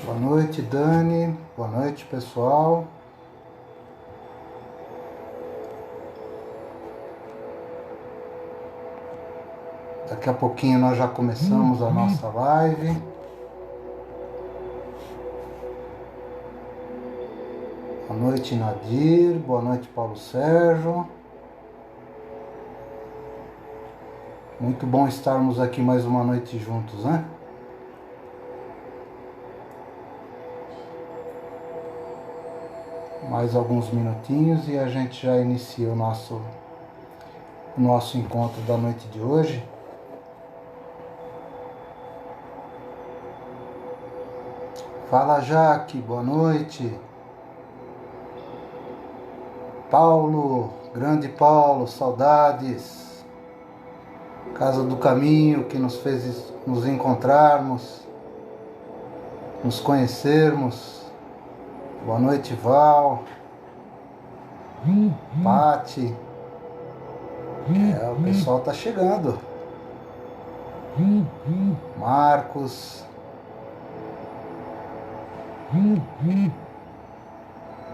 Boa noite, Dani. Boa noite, pessoal. Daqui a pouquinho nós já começamos a nossa live. Boa noite, Nadir. Boa noite, Paulo Sérgio. Muito bom estarmos aqui mais uma noite juntos, né? Mais alguns minutinhos e a gente já inicia o nosso encontro da noite de hoje. Fala, Jaque, boa noite. Paulo, grande Paulo, saudades. Casa do Caminho que nos fez nos encontrarmos, nos conhecermos. Boa noite, Val. Pati. O pessoal tá chegando. Marcos.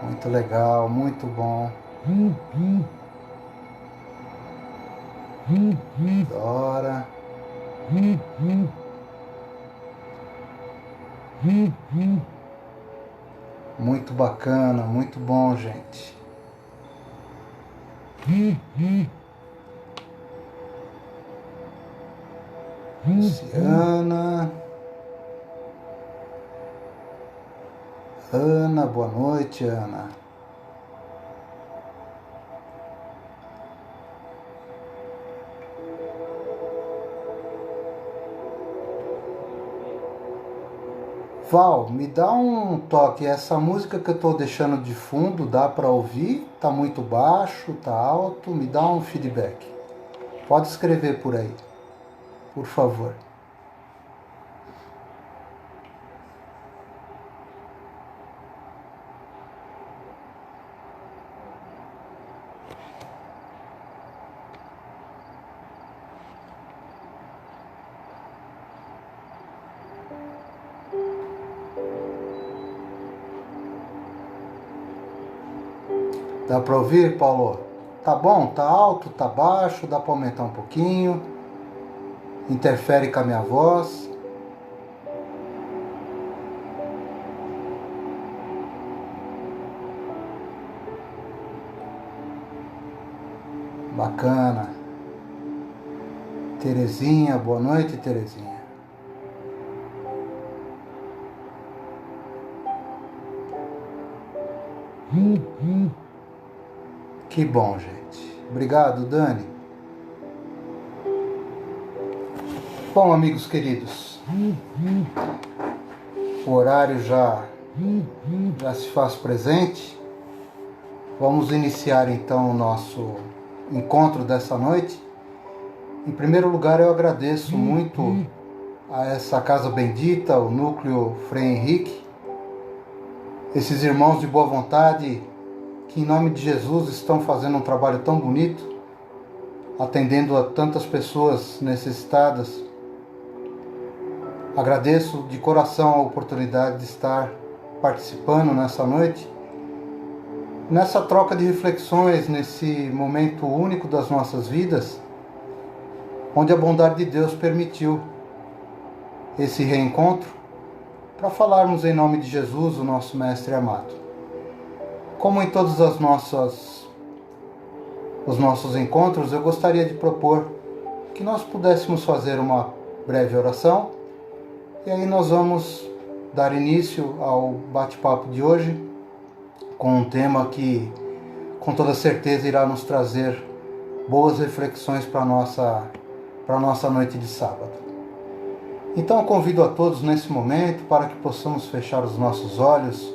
Muito legal, muito bom. Dora. Muito bacana, muito bom, gente. Luciana. Ana, boa noite, Ana. Val, me dá um toque. Essa música que eu tô deixando de fundo, dá para ouvir? Tá muito baixo, tá alto? Me dá um feedback. Pode escrever por aí, por favor. Dá para ouvir, Paulo? Tá bom? Tá alto? Tá baixo? Dá para aumentar um pouquinho? Interfere com a minha voz? Bacana. Terezinha, boa noite, Terezinha. Que bom, gente. Obrigado, Dani. Bom, amigos queridos, o horário já se faz presente. Vamos iniciar então o nosso encontro dessa noite. Em primeiro lugar, eu agradeço muito a essa casa bendita, o Núcleo Frei Henrique, esses irmãos de boa vontade que, em nome de Jesus, estão fazendo um trabalho tão bonito, atendendo a tantas pessoas necessitadas. Agradeço de coração a oportunidade de estar participando nessa noite, nessa troca de reflexões, nesse momento único das nossas vidas, onde a bondade de Deus permitiu esse reencontro para falarmos em nome de Jesus, o nosso Mestre amado. Como em todos os nossos encontros, eu gostaria de propor que nós pudéssemos fazer uma breve oração e aí nós vamos dar início ao bate-papo de hoje, com um tema que com toda certeza irá nos trazer boas reflexões para a nossa noite de sábado. Então eu convido a todos nesse momento para que possamos fechar os nossos olhos,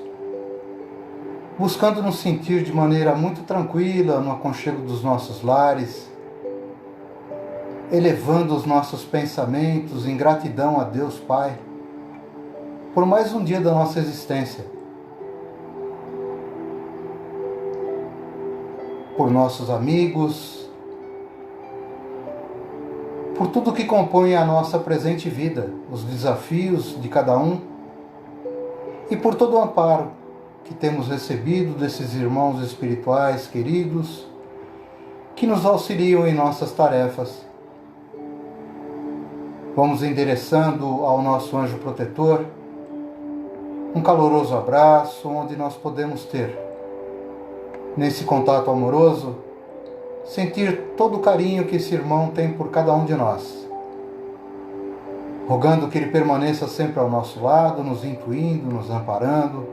buscando nos sentir de maneira muito tranquila no aconchego dos nossos lares, elevando os nossos pensamentos em gratidão a Deus Pai por mais um dia da nossa existência, por nossos amigos, por tudo que compõe a nossa presente vida, os desafios de cada um e por todo o amparo que temos recebido desses irmãos espirituais queridos que nos auxiliam em nossas tarefas. Vamos endereçando ao nosso anjo protetor um caloroso abraço onde nós podemos ter, nesse contato amoroso, sentir todo o carinho que esse irmão tem por cada um de nós, rogando que ele permaneça sempre ao nosso lado, nos intuindo, nos amparando,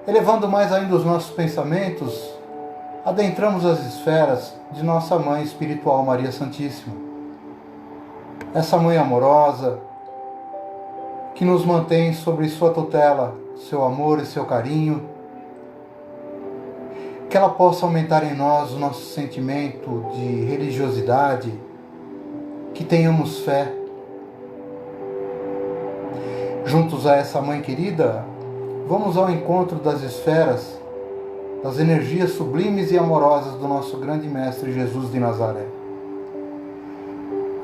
elevando mais ainda os nossos pensamentos, adentramos as esferas de nossa Mãe Espiritual Maria Santíssima, essa Mãe amorosa que nos mantém sobre sua tutela, seu amor e seu carinho, que ela possa aumentar em nós o nosso sentimento de religiosidade, que tenhamos fé. Juntos a essa Mãe querida, vamos ao encontro das esferas, das energias sublimes e amorosas do nosso grande Mestre Jesus de Nazaré.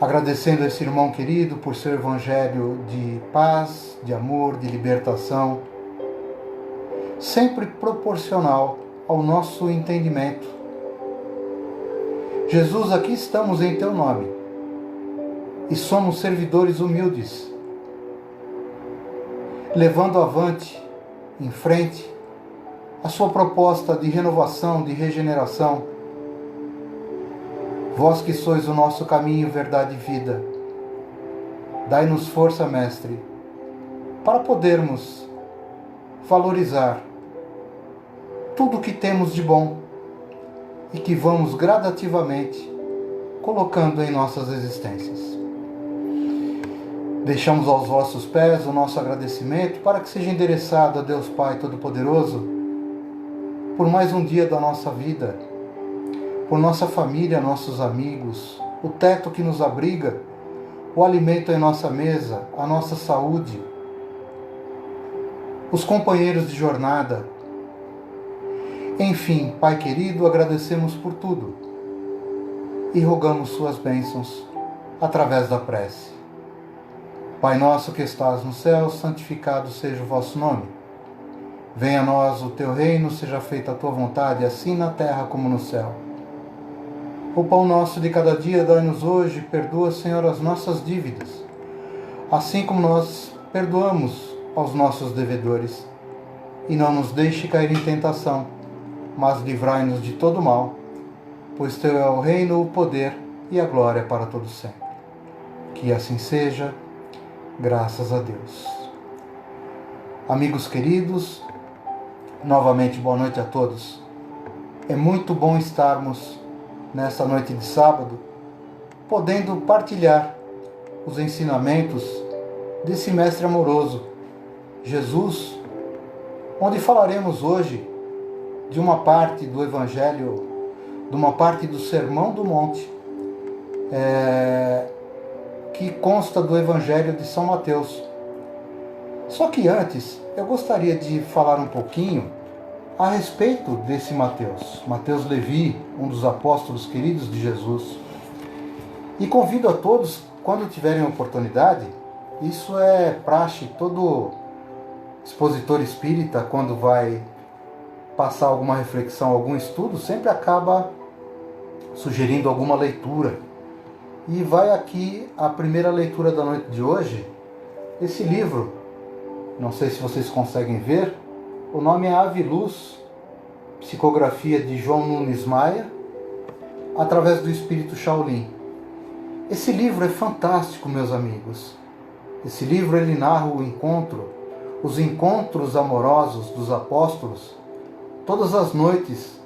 Agradecendo a esse irmão querido por seu evangelho de paz, de amor, de libertação, sempre proporcional ao nosso entendimento. Jesus, aqui estamos em teu nome e somos servidores humildes, levando avante, em frente, a sua proposta de renovação, de regeneração. Vós que sois o nosso caminho, verdade e vida, dai-nos força, Mestre, para podermos valorizar tudo o que temos de bom e que vamos gradativamente colocando em nossas existências. Deixamos aos vossos pés o nosso agradecimento para que seja endereçado a Deus Pai Todo-Poderoso por mais um dia da nossa vida, por nossa família, nossos amigos, o teto que nos abriga, o alimento em nossa mesa, a nossa saúde, os companheiros de jornada. Enfim, Pai querido, agradecemos por tudo e rogamos suas bênçãos através da prece. Pai nosso que estás no céu, santificado seja o vosso nome. Venha a nós o teu reino, seja feita a tua vontade, assim na terra como no céu. O pão nosso de cada dia dai-nos hoje, perdoa, Senhor, as nossas dívidas, assim como nós perdoamos aos nossos devedores. E não nos deixe cair em tentação, mas livrai-nos de todo mal, pois teu é o reino, o poder e a glória para todo sempre. Que assim seja, graças a Deus. Amigos queridos, novamente boa noite a todos. É muito bom estarmos nesta noite de sábado, podendo partilhar os ensinamentos desse Mestre amoroso, Jesus, onde falaremos hoje de uma parte do Evangelho, de uma parte do Sermão do Monte, que consta do Evangelho de São Mateus. Só que antes, eu gostaria de falar um pouquinho a respeito desse Mateus, Mateus Levi, um dos apóstolos queridos de Jesus. E convido a todos, quando tiverem oportunidade, isso é praxe, todo expositor espírita, quando vai passar alguma reflexão, algum estudo, sempre acaba sugerindo alguma leitura. E vai aqui a primeira leitura da noite de hoje, esse livro, não sei se vocês conseguem ver, o nome é Ave Luz, psicografia de João Nunes Maia, através do Espírito Shaolin. Esse livro é fantástico, meus amigos. Esse livro ele narra o encontro, os encontros amorosos dos apóstolos todas as noites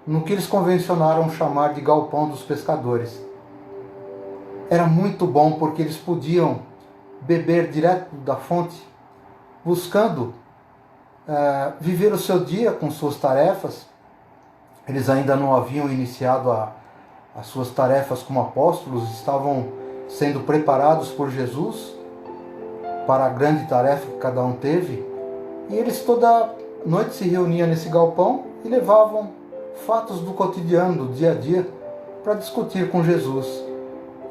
no que eles convencionaram chamar de galpão dos pescadores. Era muito bom porque eles podiam beber direto da fonte, buscando viver o seu dia com suas tarefas. Eles ainda não haviam iniciado as suas tarefas como apóstolos, estavam sendo preparados por Jesus para a grande tarefa que cada um teve. E eles toda noite se reuniam nesse galpão e levavam fatos do cotidiano, do dia a dia, para discutir com Jesus.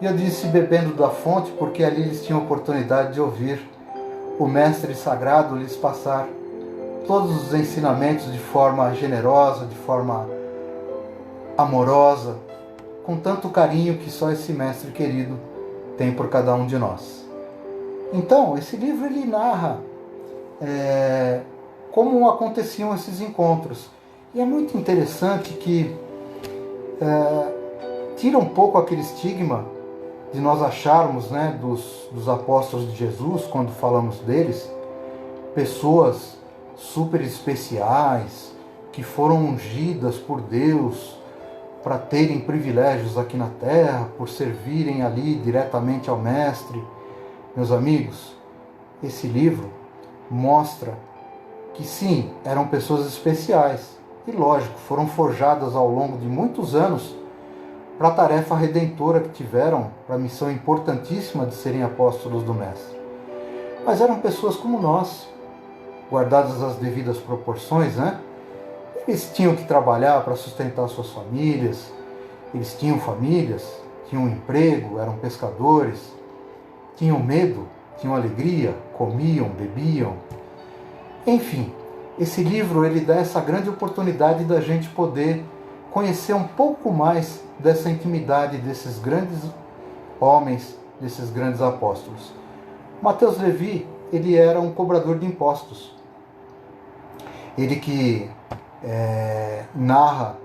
E eu disse bebendo da fonte porque ali eles tinham oportunidade de ouvir o Mestre Sagrado lhes passar todos os ensinamentos de forma generosa, de forma amorosa, com tanto carinho que só esse Mestre querido tem por cada um de nós. Então, esse livro ele narra como aconteciam esses encontros. E é muito interessante que tira um pouco aquele estigma de nós acharmos, né, dos apóstolos de Jesus, quando falamos deles, pessoas super especiais, que foram ungidas por Deus para terem privilégios aqui na terra, por servirem ali diretamente ao Mestre. Meus amigos, esse livro mostra que sim, eram pessoas especiais e, lógico, foram forjadas ao longo de muitos anos para a tarefa redentora que tiveram, para a missão importantíssima de serem apóstolos do Mestre. Mas eram pessoas como nós, guardadas as devidas proporções, né? Eles tinham que trabalhar para sustentar suas famílias, eles tinham famílias, tinham emprego, eram pescadores, tinham medo, tinham alegria, comiam, bebiam. Enfim, esse livro ele dá essa grande oportunidade da gente poder conhecer um pouco mais dessa intimidade desses grandes homens, desses grandes apóstolos. Mateus Levi, ele era um cobrador de impostos. Ele que narra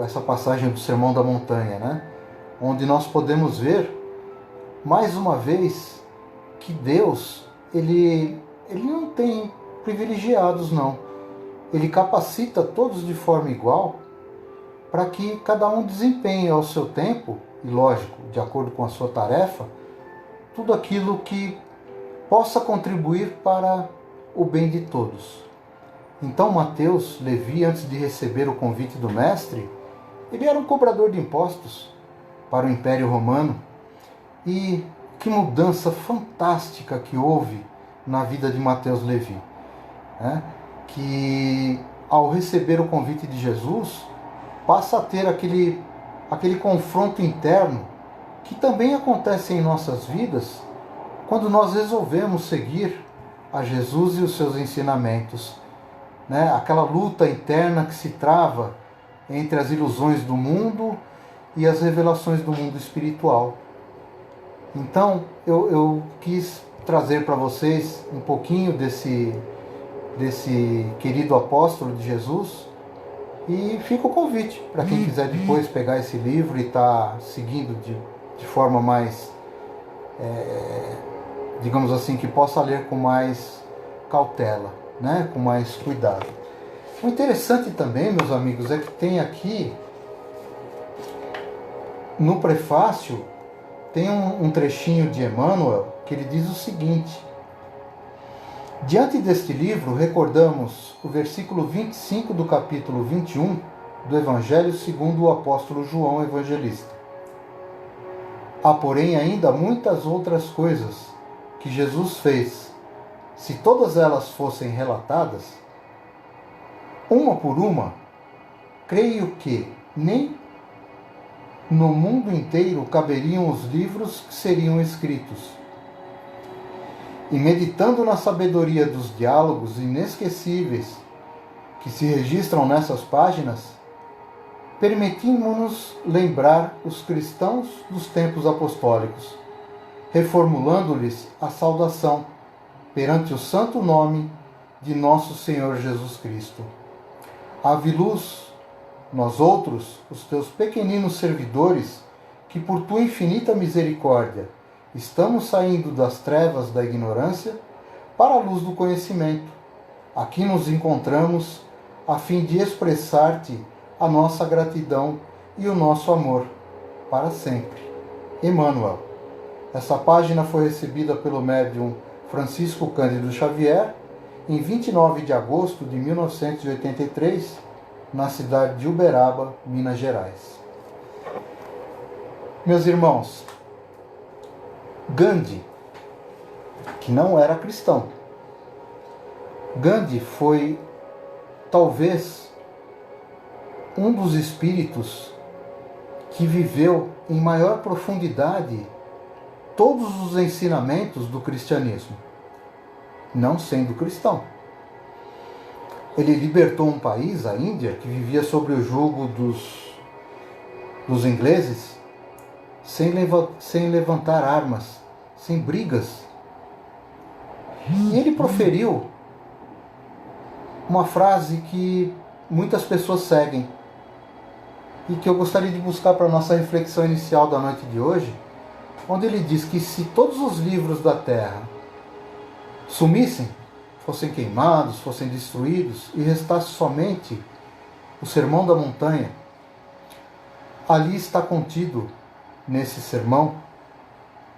essa passagem do Sermão da Montanha, né? Onde nós podemos ver, mais uma vez, que Deus, ele não tem privilegiados, não. Ele capacita todos de forma igual para que cada um desempenhe ao seu tempo, e lógico, de acordo com a sua tarefa, tudo aquilo que possa contribuir para o bem de todos. Então Mateus Levi, antes de receber o convite do Mestre, ele era um cobrador de impostos para o Império Romano. E que mudança fantástica que houve na vida de Mateus Levi, né? Que ao receber o convite de Jesus, passa a ter aquele confronto interno que também acontece em nossas vidas quando nós resolvemos seguir a Jesus e os seus ensinamentos, né? Aquela luta interna que se trava entre as ilusões do mundo e as revelações do mundo espiritual. Então eu quis trazer para vocês um pouquinho desse querido apóstolo de Jesus, e fica o convite para quem quiser depois pegar esse livro e estar seguindo de forma mais, digamos assim, que possa ler com mais cautela, né? Com mais cuidado. O interessante também, meus amigos, é que tem aqui no prefácio tem um trechinho de Emmanuel que ele diz o seguinte: diante deste livro recordamos o versículo 25 do capítulo 21 do Evangelho segundo o apóstolo João Evangelista. Há, porém, ainda muitas outras coisas que Jesus fez. Se todas elas fossem relatadas, uma por uma, creio que nem no mundo inteiro caberiam os livros que seriam escritos. E meditando na sabedoria dos diálogos inesquecíveis que se registram nessas páginas, permitimos-nos lembrar os cristãos dos tempos apostólicos, reformulando-lhes a saudação perante o santo nome de nosso Senhor Jesus Cristo. Ave luz, nós outros, os teus pequeninos servidores, que por tua infinita misericórdia estamos saindo das trevas da ignorância para a luz do conhecimento. Aqui nos encontramos a fim de expressar-te a nossa gratidão e o nosso amor para sempre. Emmanuel. Essa página foi recebida pelo médium Francisco Cândido Xavier em 29 de agosto de 1983, na cidade de Uberaba, Minas Gerais. Meus irmãos, Gandhi, que não era cristão, Gandhi foi talvez um dos espíritos que viveu em maior profundidade todos os ensinamentos do cristianismo, não sendo cristão. Ele libertou um país, a Índia, que vivia sob o jugo dos ingleses, sem levantar armas, sem brigas. E ele proferiu uma frase que muitas pessoas seguem e que eu gostaria de buscar para a nossa reflexão inicial da noite de hoje, onde ele diz que se todos os livros da terra sumissem, fossem queimados, fossem destruídos e restasse somente o Sermão da Montanha, ali está contido, nesse sermão,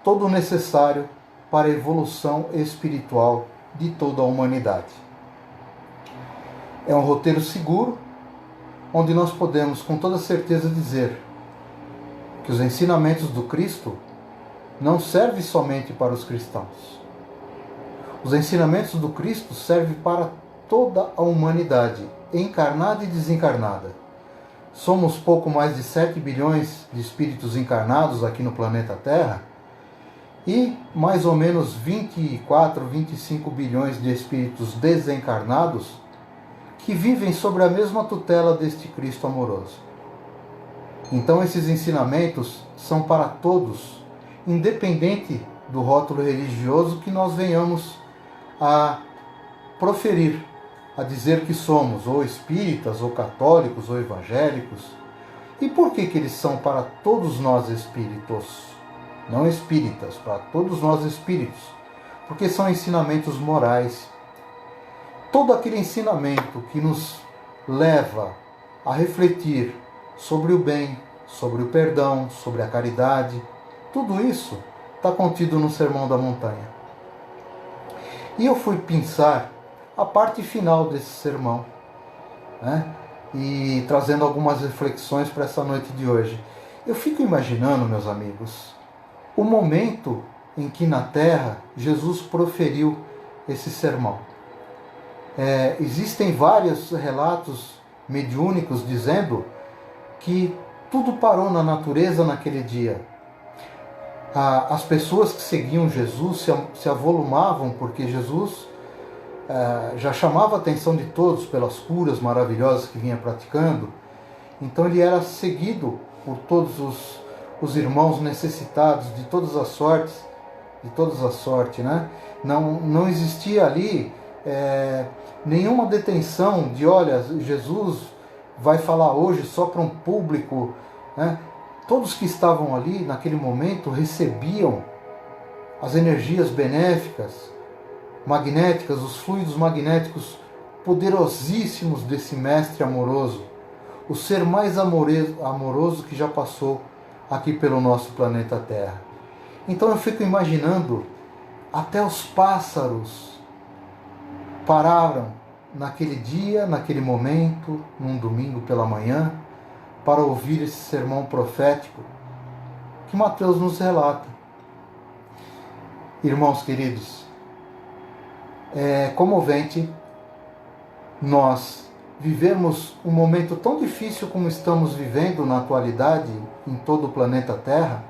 todo o necessário para a evolução espiritual de toda a humanidade. É um roteiro seguro, onde nós podemos com toda certeza dizer que os ensinamentos do Cristo não servem somente para os cristãos. Os ensinamentos do Cristo servem para toda a humanidade, encarnada e desencarnada. Somos pouco mais de 7 bilhões de espíritos encarnados aqui no planeta Terra e mais ou menos 24, 25 bilhões de espíritos desencarnados que vivem sobre a mesma tutela deste Cristo amoroso. Então esses ensinamentos são para todos, independente do rótulo religioso que nós venhamos a proferir, a dizer que somos ou espíritas, ou católicos, ou evangélicos. E por que eles são para todos nós espíritos? Não espíritas, para todos nós espíritos. Porque são ensinamentos morais. Todo aquele ensinamento que nos leva a refletir sobre o bem, sobre o perdão, sobre a caridade, tudo isso está contido no Sermão da Montanha. E eu fui pensar a parte final desse sermão, né? E trazendo algumas reflexões para essa noite de hoje. Eu fico imaginando, meus amigos, o momento em que na Terra Jesus proferiu esse sermão. Existem vários relatos mediúnicos dizendo que tudo parou na natureza naquele dia. As pessoas que seguiam Jesus se avolumavam porque Jesus já chamava a atenção de todos pelas curas maravilhosas que vinha praticando. Então ele era seguido por todos os irmãos necessitados de todas as sortes, né? Não existia ali nenhuma detenção de, olha, Jesus vai falar hoje só para um público, né? Todos que estavam ali naquele momento recebiam as energias benéficas, magnéticas, os fluidos magnéticos poderosíssimos desse Mestre amoroso, o ser mais amoroso que já passou aqui pelo nosso planeta Terra. Então eu fico imaginando, até os pássaros pararam naquele dia, naquele momento, num domingo pela manhã, para ouvir esse sermão profético que Mateus nos relata. Irmãos queridos, é comovente nós vivemos um momento tão difícil como estamos vivendo na atualidade em todo o planeta Terra,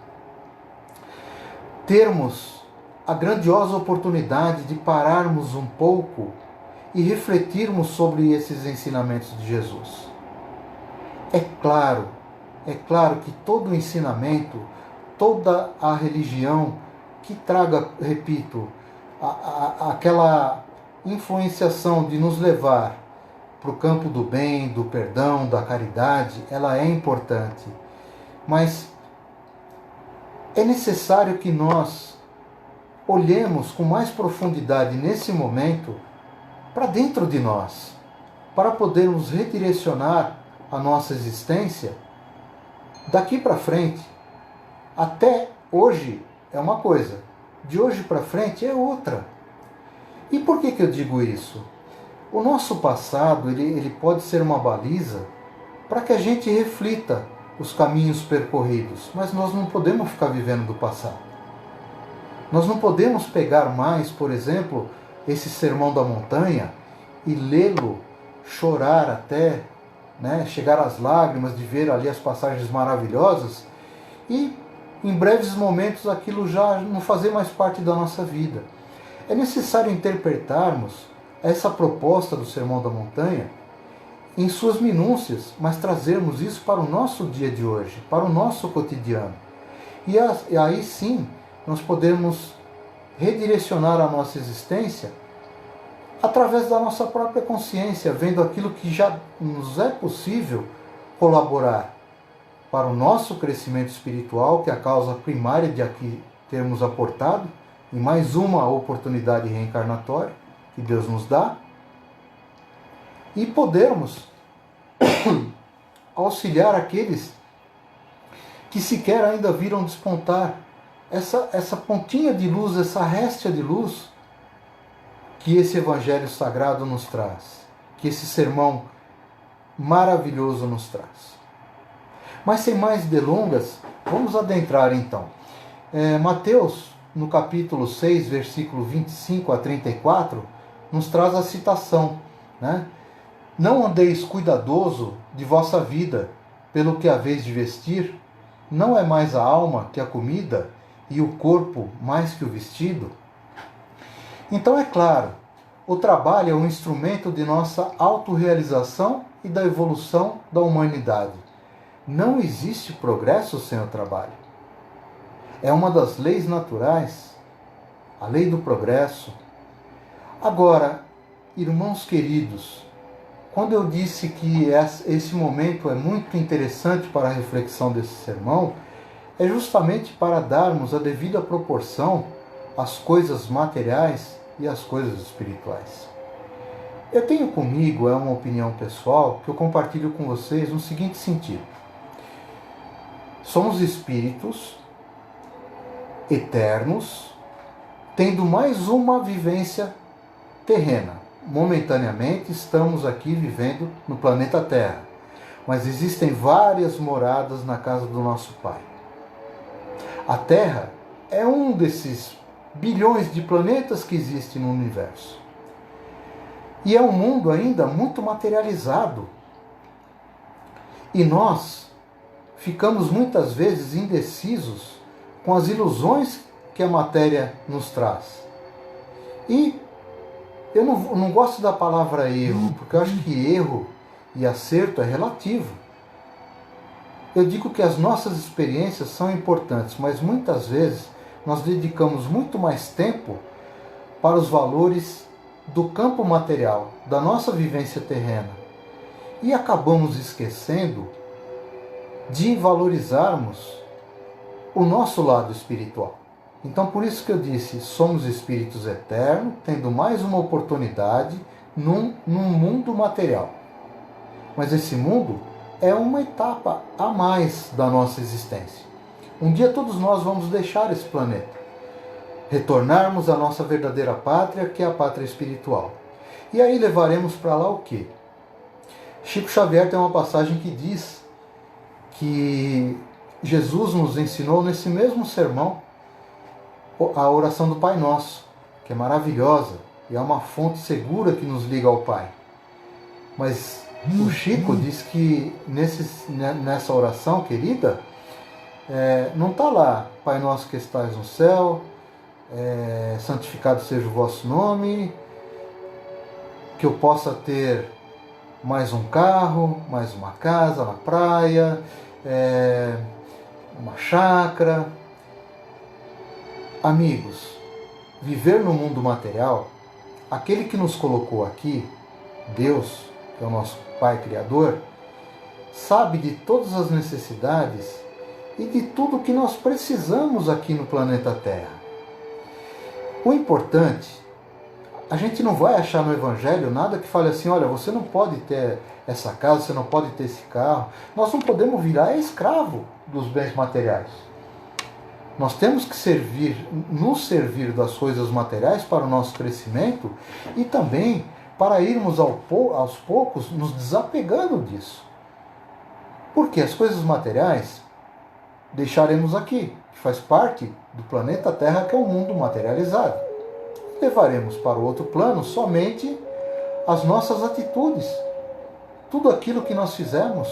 termos a grandiosa oportunidade de pararmos um pouco e refletirmos sobre esses ensinamentos de Jesus. É claro que todo ensinamento, toda a religião que traga, repito, aquela influenciação de nos levar para o campo do bem, do perdão, da caridade, ela é importante. Mas é necessário que nós olhemos com mais profundidade nesse momento para dentro de nós, para podermos redirecionar a nossa existência daqui para frente. Até hoje é uma coisa, de hoje para frente é outra. E por que eu digo isso? O nosso passado ele pode ser uma baliza para que a gente reflita os caminhos percorridos, mas nós não podemos ficar vivendo do passado. Nós não podemos pegar mais, por exemplo, esse Sermão da Montanha e lê-lo, chorar até, chegar às lágrimas de ver ali as passagens maravilhosas e em breves momentos aquilo já não fazer mais parte da nossa vida. É necessário interpretarmos essa proposta do Sermão da Montanha em suas minúcias, mas trazermos isso para o nosso dia de hoje, para o nosso cotidiano. E aí sim nós podemos redirecionar a nossa existência através da nossa própria consciência, vendo aquilo que já nos é possível colaborar para o nosso crescimento espiritual, que é a causa primária de aqui termos aportado, e mais uma oportunidade reencarnatória que Deus nos dá, e podermos auxiliar aqueles que sequer ainda viram despontar essa pontinha de luz, essa réstia de luz que esse Evangelho Sagrado nos traz, que esse sermão maravilhoso nos traz. Mas sem mais delongas, vamos adentrar então. Mateus, no capítulo 6, versículo 25 a 34, nos traz a citação, Não andeis cuidadoso de vossa vida, pelo que haveis de vestir, não é mais a alma que a comida, e o corpo mais que o vestido? Então é claro, o trabalho é um instrumento de nossa autorrealização e da evolução da humanidade. Não existe progresso sem o trabalho. É uma das leis naturais, a lei do progresso. Agora, irmãos queridos, quando eu disse que esse momento é muito interessante para a reflexão desse sermão, é justamente para darmos a devida proporção às coisas materiais e às coisas espirituais. Eu tenho comigo, é uma opinião pessoal, que eu compartilho com vocês no seguinte sentido. Somos espíritos eternos, tendo mais uma vivência terrena. Momentaneamente estamos aqui vivendo no planeta Terra, mas existem várias moradas na casa do nosso Pai. A Terra é um desses bilhões de planetas que existem no universo. E é um mundo ainda muito materializado. E nós ficamos muitas vezes indecisos com as ilusões que a matéria nos traz. E eu não gosto da palavra erro, porque eu acho que erro e acerto é relativo. Eu digo que as nossas experiências são importantes, mas muitas vezes nós dedicamos muito mais tempo para os valores do campo material, da nossa vivência terrena, e acabamos esquecendo de valorizarmos o nosso lado espiritual. Então, por isso que eu disse, somos espíritos eternos, tendo mais uma oportunidade num mundo material. Mas esse mundo é uma etapa a mais da nossa existência. Um dia todos nós vamos deixar esse planeta, retornarmos à nossa verdadeira pátria, que é a pátria espiritual. E aí levaremos para lá o quê? Chico Xavier tem uma passagem que diz que Jesus nos ensinou nesse mesmo sermão a oração do Pai Nosso, que é maravilhosa e é uma fonte segura que nos liga ao Pai. Mas o Chico diz que nessa oração querida, não está lá, Pai Nosso que estais no céu, santificado seja o vosso nome, que eu possa ter mais um carro, mais uma casa na praia, uma chácara. Amigos, viver no mundo material, aquele que nos colocou aqui, Deus, que é o nosso Pai Criador, sabe de todas as necessidades e de tudo que nós precisamos aqui no planeta Terra. O importante, a gente não vai achar no Evangelho nada que fale assim, olha, você não pode ter essa casa, você não pode ter esse carro. Nós não podemos virar escravo dos bens materiais. Nós temos que nos servir das coisas materiais para o nosso crescimento e também para irmos aos poucos nos desapegando disso. Porque as coisas materiais deixaremos aqui, que faz parte do planeta Terra, que é um mundo materializado. Levaremos para o outro plano somente as nossas atitudes, tudo aquilo que nós fizemos.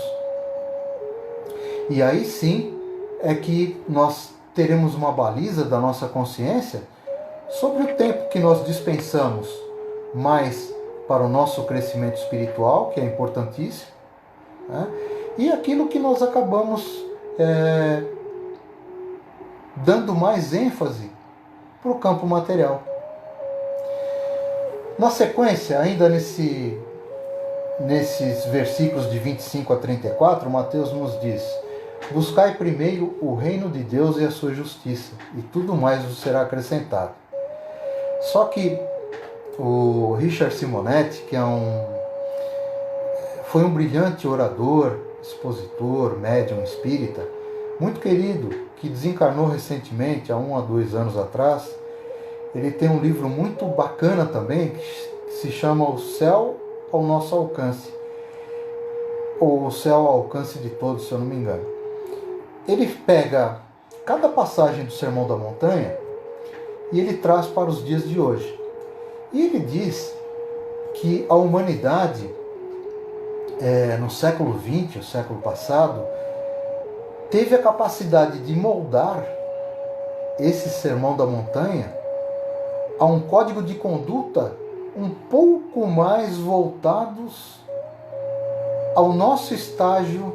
E aí sim é que nós teremos uma baliza da nossa consciência sobre o tempo que nós dispensamos mais para o nosso crescimento espiritual, que é importantíssimo, né? E aquilo que nós acabamos dando mais ênfase para o campo material. Na sequência, ainda nesses versículos de 25 a 34, Mateus nos diz: buscai primeiro o reino de Deus e a sua justiça, e tudo mais vos será acrescentado. Só que o Richard Simonetti, que foi um brilhante orador, expositor, médium espírita, muito querido, que desencarnou recentemente, há 1 a 2 anos atrás, ele tem um livro muito bacana também, que se chama O Céu ao Nosso Alcance, ou O Céu ao Alcance de Todos, se eu não me engano. Ele pega cada passagem do Sermão da Montanha e ele traz para os dias de hoje. E ele diz que a humanidade, no século XX, o século passado, teve a capacidade de moldar esse Sermão da Montanha a um código de conduta um pouco mais voltados ao nosso estágio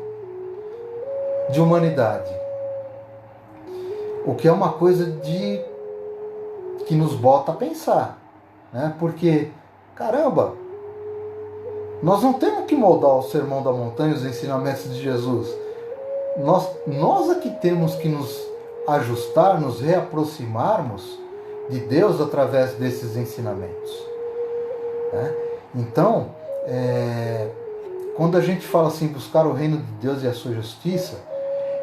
de humanidade. O que é uma coisa que nos bota a pensar, né? Porque, caramba, nós não temos que moldar o Sermão da Montanha, os ensinamentos de Jesus. Nós é que temos que nos ajustar, nos reaproximarmos de Deus através desses ensinamentos, né? Então, quando a gente fala assim, buscar o reino de Deus e a sua justiça,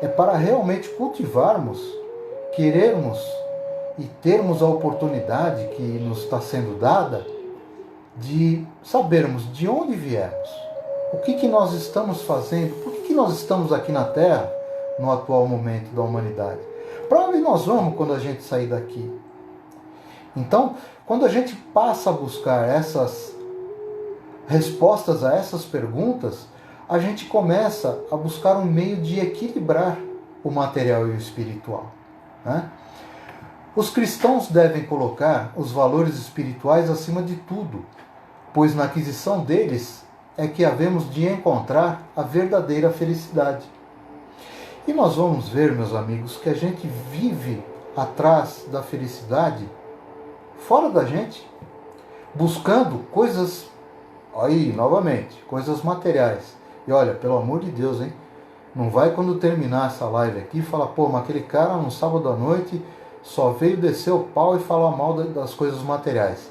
é para realmente cultivarmos, querermos e termos a oportunidade que nos está sendo dada de sabermos de onde viemos, o que nós estamos fazendo, por que nós estamos aqui na Terra no atual momento da humanidade, para onde nós vamos quando a gente sair daqui. Então, quando a gente passa a buscar essas respostas a essas perguntas, a gente começa a buscar um meio de equilibrar o material e o espiritual, né? Os cristãos devem colocar os valores espirituais acima de tudo, pois na aquisição deles é que havemos de encontrar a verdadeira felicidade. E nós vamos ver, meus amigos, que a gente vive atrás da felicidade fora da gente, buscando coisas, aí novamente, coisas materiais. E olha, pelo amor de Deus, hein? Não vai quando terminar essa live aqui falar, pô, mas aquele cara no sábado à noite só veio descer o pau e falar mal das coisas materiais.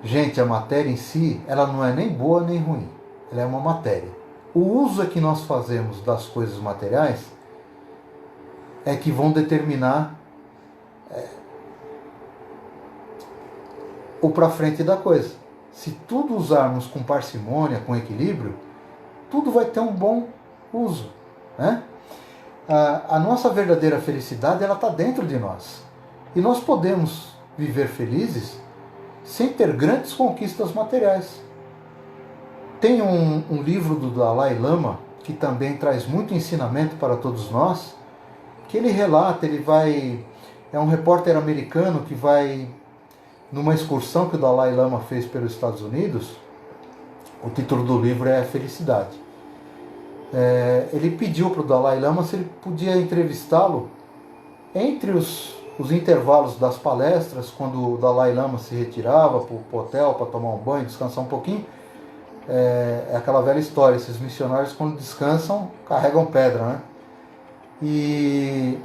Gente, a matéria em si, ela não é nem boa nem ruim. Ela é uma matéria. O uso que nós fazemos das coisas materiais é que vão determinar o para frente da coisa. Se tudo usarmos com parcimônia, com equilíbrio, tudo vai ter um bom uso, né? A nossa verdadeira felicidade, ela está dentro de nós. E nós podemos viver felizes sem ter grandes conquistas materiais. Tem um livro do Dalai Lama, que também traz muito ensinamento para todos nós, que ele relata, é um repórter americano que vai numa excursão que o Dalai Lama fez pelos Estados Unidos. O título do livro é Felicidade. Ele pediu para o Dalai Lama se ele podia entrevistá-lo entre os intervalos das palestras, quando o Dalai Lama se retirava para o hotel para tomar um banho, descansar um pouquinho. É aquela velha história, esses missionários quando descansam carregam pedra, né? E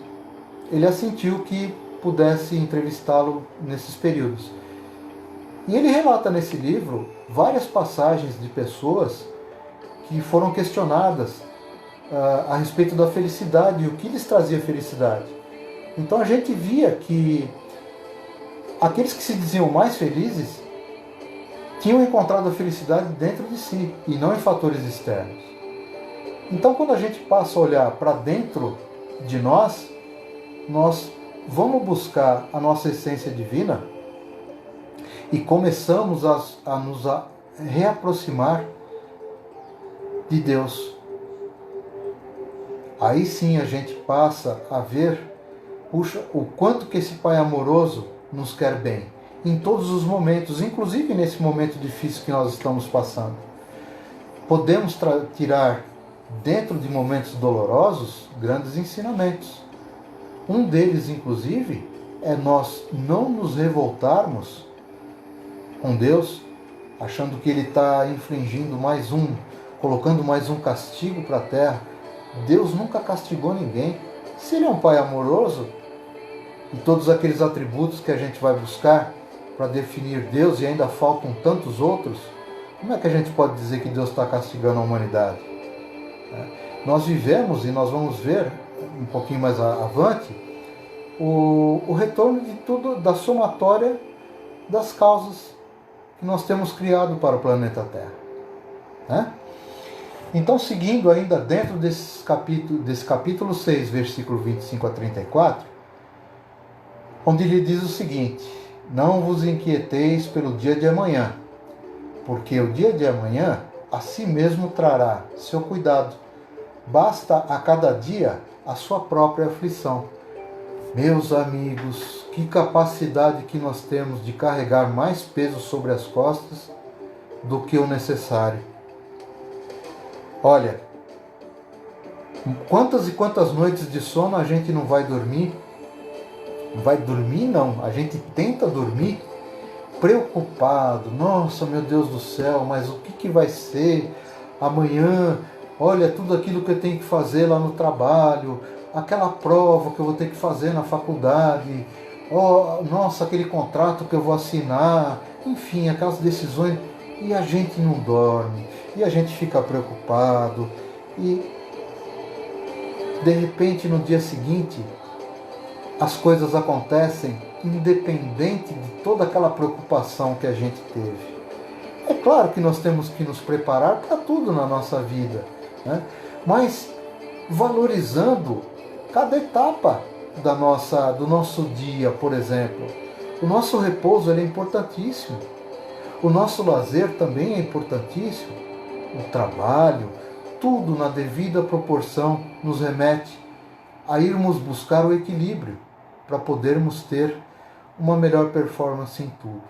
ele assentiu que pudesse entrevistá-lo nesses períodos. E ele relata nesse livro várias passagens de pessoas que foram questionadas a respeito da felicidade e o que lhes trazia felicidade. Então a gente via que aqueles que se diziam mais felizes tinham encontrado a felicidade dentro de si e não em fatores externos. Então quando a gente passa a olhar para dentro de nós vamos buscar a nossa essência divina e começamos a nos reaproximar de Deus. Aí sim a gente passa a ver, puxa, o quanto que esse Pai amoroso nos quer bem, em todos os momentos, inclusive nesse momento difícil que nós estamos passando. Podemos tirar, dentro de momentos dolorosos, grandes ensinamentos. Um deles, inclusive, é nós não nos revoltarmos com Deus, achando que Ele está infligindo colocando mais um castigo para a terra. Deus nunca castigou ninguém. Se Ele é um Pai amoroso, e todos aqueles atributos que a gente vai buscar para definir Deus, e ainda faltam tantos outros, como é que a gente pode dizer que Deus está castigando a humanidade? Nós vivemos, e nós vamos ver um pouquinho mais avante, o retorno de tudo, da somatória das causas que nós temos criado para o planeta Terra. Então, seguindo ainda dentro desse capítulo 6, versículo 25 a 34, onde ele diz o seguinte: não vos inquieteis pelo dia de amanhã, porque o dia de amanhã a si mesmo trará seu cuidado. Basta a cada dia a sua própria aflição. Meus amigos, que capacidade que nós temos de carregar mais peso sobre as costas do que o necessário. Olha, quantas e quantas noites de sono a gente não vai dormir? Não vai dormir não, a gente tenta dormir preocupado. Nossa, meu Deus do céu, mas o que vai ser amanhã? Olha, tudo aquilo que eu tenho que fazer lá no trabalho, aquela prova que eu vou ter que fazer na faculdade, nossa, aquele contrato que eu vou assinar, enfim, aquelas decisões, e a gente não dorme, e a gente fica preocupado, e de repente no dia seguinte as coisas acontecem independente de toda aquela preocupação que a gente teve. É claro que nós temos que nos preparar para tudo na nossa vida, né? Mas valorizando cada etapa do nosso dia, por exemplo. O nosso repouso ele é importantíssimo. O nosso lazer também é importantíssimo. O trabalho, tudo na devida proporção nos remete a irmos buscar o equilíbrio para podermos ter uma melhor performance em tudo.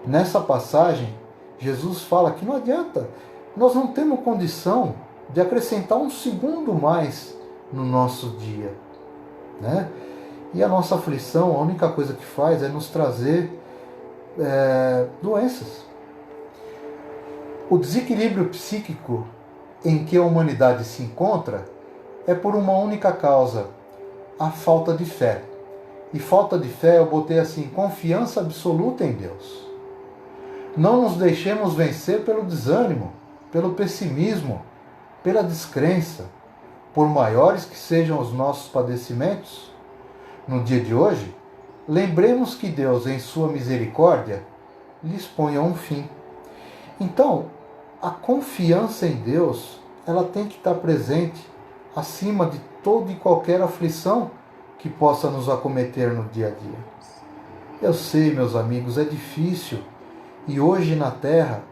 Nessa passagem, Jesus fala que não adianta, nós não temos condição de acrescentar um segundo mais no nosso dia, né? E a nossa aflição, a única coisa que faz é nos trazer doenças. O desequilíbrio psíquico em que a humanidade se encontra é por uma única causa: a falta de fé. E falta de fé eu botei assim: confiança absoluta em Deus. Não nos deixemos vencer pelo desânimo, pelo pessimismo, pela descrença, por maiores que sejam os nossos padecimentos. No dia de hoje, lembremos que Deus, em sua misericórdia, lhes põe a um fim. Então, a confiança em Deus, ela tem que estar presente acima de toda e qualquer aflição que possa nos acometer no dia a dia. Eu sei, meus amigos, é difícil, e hoje na Terra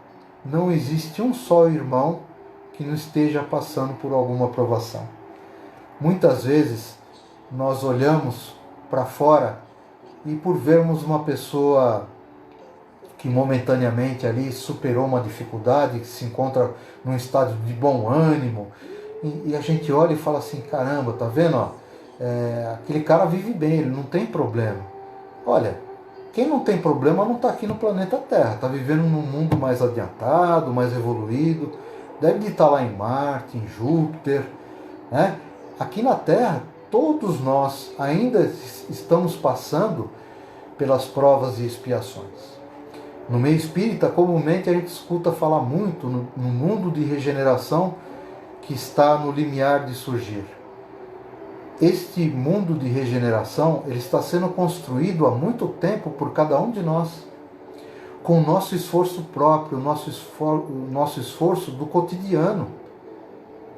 não existe um só irmão que não esteja passando por alguma provação. Muitas vezes nós olhamos para fora e por vermos uma pessoa que momentaneamente ali superou uma dificuldade, que se encontra num estado de bom ânimo, e a gente olha e fala assim: caramba, tá vendo? Aquele cara vive bem, ele não tem problema. Olha, quem não tem problema não está aqui no planeta Terra, está vivendo num mundo mais adiantado, mais evoluído, deve estar lá em Marte, em Júpiter, né? Aqui na Terra todos nós ainda estamos passando pelas provas e expiações. No meio espírita, comumente a gente escuta falar muito no mundo de regeneração que está no limiar de surgir. Este mundo de regeneração, ele está sendo construído há muito tempo por cada um de nós, com o nosso esforço próprio, o nosso esforço do cotidiano.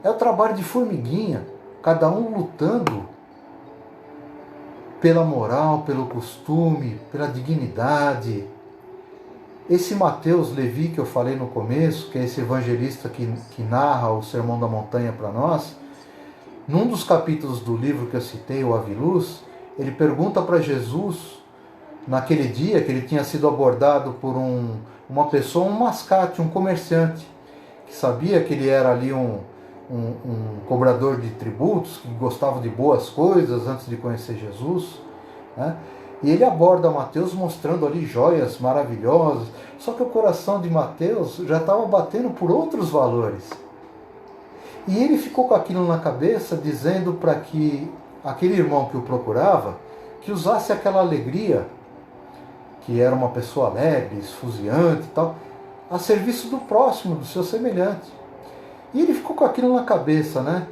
É o trabalho de formiguinha, cada um lutando pela moral, pelo costume, pela dignidade. Esse Mateus Levi que eu falei no começo, que é esse evangelista que narra o Sermão da Montanha para nós, num dos capítulos do livro que eu citei, o Aviluz, ele pergunta para Jesus, naquele dia que ele tinha sido abordado por uma pessoa, um mascate, um comerciante, que sabia que ele era ali um cobrador de tributos, que gostava de boas coisas antes de conhecer Jesus, né? E ele aborda Mateus mostrando ali joias maravilhosas, só que o coração de Mateus já estava batendo por outros valores. E ele ficou com aquilo na cabeça, dizendo para que aquele irmão que o procurava, que usasse aquela alegria, que era uma pessoa alegre, esfuziante e tal, a serviço do próximo, do seu semelhante. E ele ficou com aquilo na cabeça, né?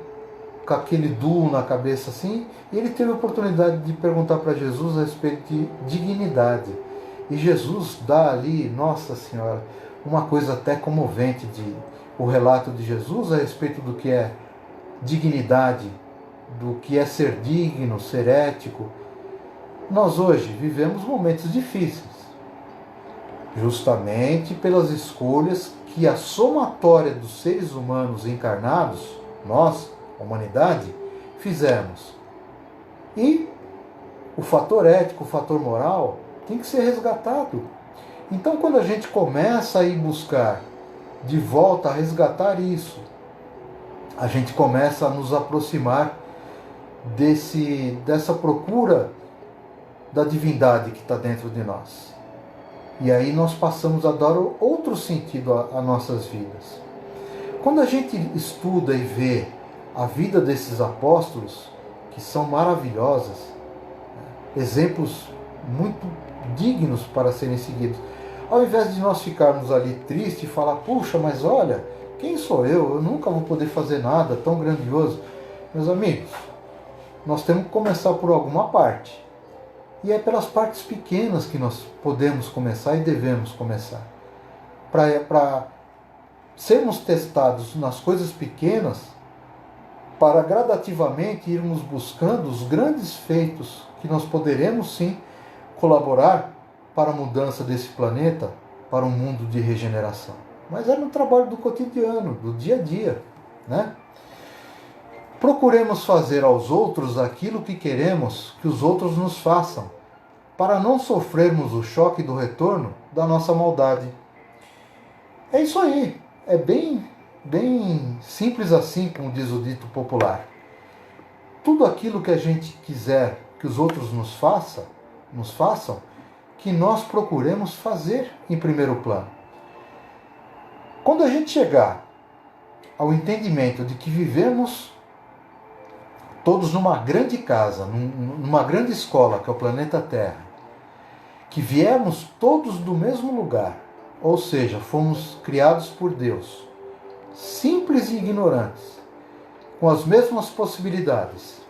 Com aquele duo na cabeça assim, e ele teve a oportunidade de perguntar para Jesus a respeito de dignidade. E Jesus dá ali, Nossa Senhora, uma coisa até comovente, o relato de Jesus a respeito do que é dignidade, do que é ser digno, ser ético. Nós hoje vivemos momentos difíceis, justamente pelas escolhas que a somatória dos seres humanos encarnados, nós, a humanidade, fizemos. E o fator ético, o fator moral, tem que ser resgatado. Então, quando a gente começa a ir buscar de volta a resgatar isso, a gente começa a nos aproximar dessa procura da divindade que está dentro de nós. E aí nós passamos a dar outro sentido a nossas vidas. Quando a gente estuda e vê a vida desses apóstolos, que são maravilhosas, exemplos muito dignos para serem seguidos, ao invés de nós ficarmos ali tristes e falar, puxa, mas olha, quem sou eu? Eu nunca vou poder fazer nada tão grandioso. Meus amigos, nós temos que começar por alguma parte. E é pelas partes pequenas que nós podemos começar e devemos começar. Para sermos testados nas coisas pequenas, para gradativamente irmos buscando os grandes feitos que nós poderemos sim colaborar para a mudança desse planeta, para um mundo de regeneração. Mas é no trabalho do cotidiano, do dia a dia, né? Procuremos fazer aos outros aquilo que queremos que os outros nos façam, para não sofrermos o choque do retorno da nossa maldade. É isso aí, é bem simples assim, como diz o dito popular. Tudo aquilo que a gente quiser que os outros nos façam, que nós procuremos fazer em primeiro plano. Quando a gente chegar ao entendimento de que vivemos todos numa grande casa, numa grande escola, que é o planeta Terra, que viemos todos do mesmo lugar, ou seja, fomos criados por Deus, simples e ignorantes, com as mesmas possibilidades,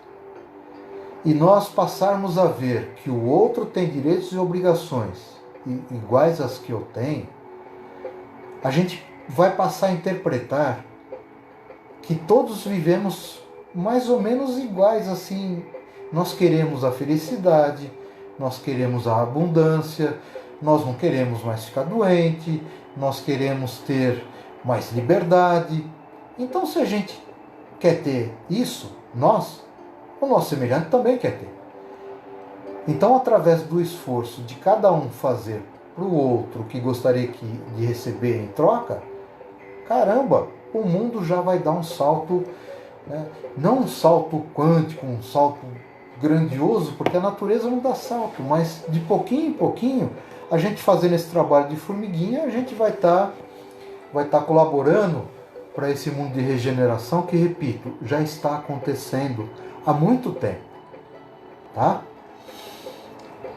e nós passarmos a ver que o outro tem direitos e obrigações iguais às que eu tenho, a gente vai passar a interpretar que todos vivemos mais ou menos iguais, assim. Nós queremos a felicidade, nós queremos a abundância, nós não queremos mais ficar doente, nós queremos ter mais liberdade. Então, se a gente quer ter isso, o nosso semelhante também quer ter. Então, através do esforço de cada um fazer para o outro o que gostaria de receber em troca, caramba, o mundo já vai dar um salto, né? Não um salto quântico, um salto grandioso, porque a natureza não dá salto, mas de pouquinho em pouquinho, a gente fazendo esse trabalho de formiguinha, a gente vai estar colaborando para esse mundo de regeneração que, repito, já está acontecendo há muito tempo, tá?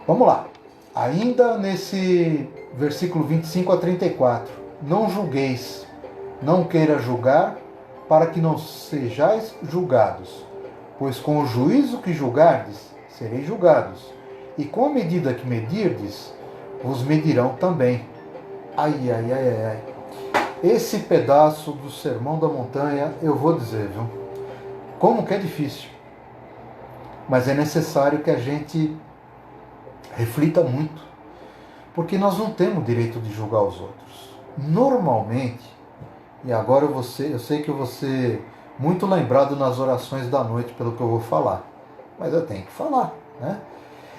Vamos lá. Ainda nesse versículo 25 a 34. Não julgueis, não queira julgar, para que não sejais julgados. Pois com o juízo que julgardes, sereis julgados. E com a medida que medirdes, vos medirão também. Ai, ai, ai, ai, ai. Esse pedaço do Sermão da Montanha, eu vou dizer, viu? Como que é difícil. Mas é necessário que a gente reflita muito. Porque nós não temos o direito de julgar os outros. Normalmente, e agora eu sei que eu vou ser muito lembrado nas orações da noite pelo que eu vou falar. Mas eu tenho que falar, né?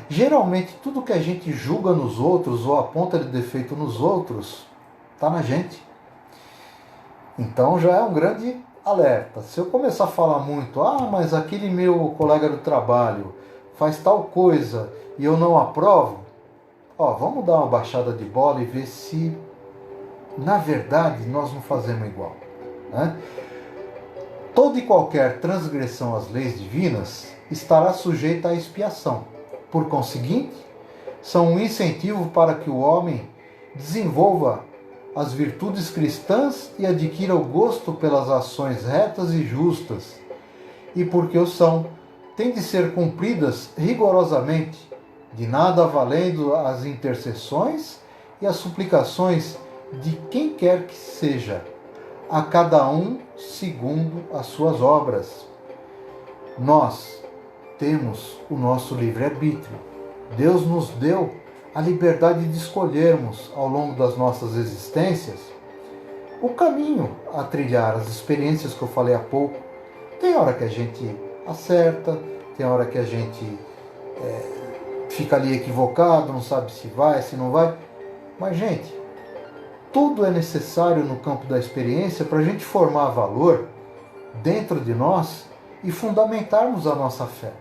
Geralmente, tudo que a gente julga nos outros ou aponta de defeito nos outros, está na gente. Então já é um grande alerta. Se eu começar a falar muito, mas aquele meu colega do trabalho faz tal coisa e eu não aprovo, vamos dar uma baixada de bola e ver se, na verdade, nós não fazemos igual, né? Toda e qualquer transgressão às leis divinas estará sujeita à expiação. Por conseguinte, são um incentivo para que o homem desenvolva as virtudes cristãs e adquira o gosto pelas ações retas e justas, e porque o são, têm de ser cumpridas rigorosamente, de nada valendo as intercessões e as suplicações de quem quer que seja, a cada um segundo as suas obras. Nós temos o nosso livre-arbítrio. Deus nos deu a liberdade de escolhermos, ao longo das nossas existências, o caminho a trilhar, as experiências que eu falei há pouco. Tem hora que a gente acerta, tem hora que a gente fica ali equivocado, não sabe se vai, se não vai. Mas, gente, tudo é necessário no campo da experiência para a gente formar valor dentro de nós e fundamentarmos a nossa fé.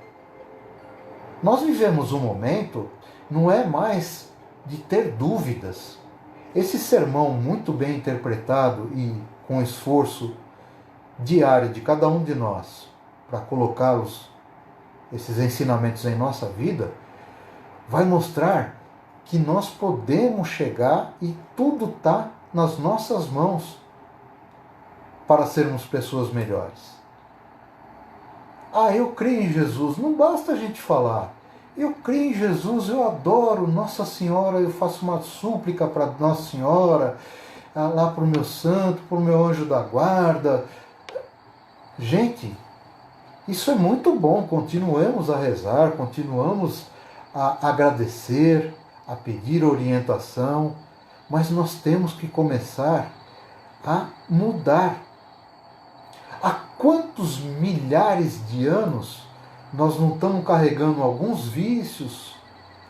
Nós vivemos um momento, não é mais de ter dúvidas. Esse sermão muito bem interpretado e com esforço diário de cada um de nós para colocá-los, esses ensinamentos em nossa vida, vai mostrar que nós podemos chegar e tudo está nas nossas mãos para sermos pessoas melhores. Eu creio em Jesus. Não basta a gente falar. Eu creio em Jesus, eu adoro Nossa Senhora, eu faço uma súplica para Nossa Senhora, lá para o meu santo, para o meu anjo da guarda. Gente, isso é muito bom. Continuemos a rezar, continuamos a agradecer, a pedir orientação, mas nós temos que começar a mudar. Há quantos milhares de anos nós não estamos carregando alguns vícios,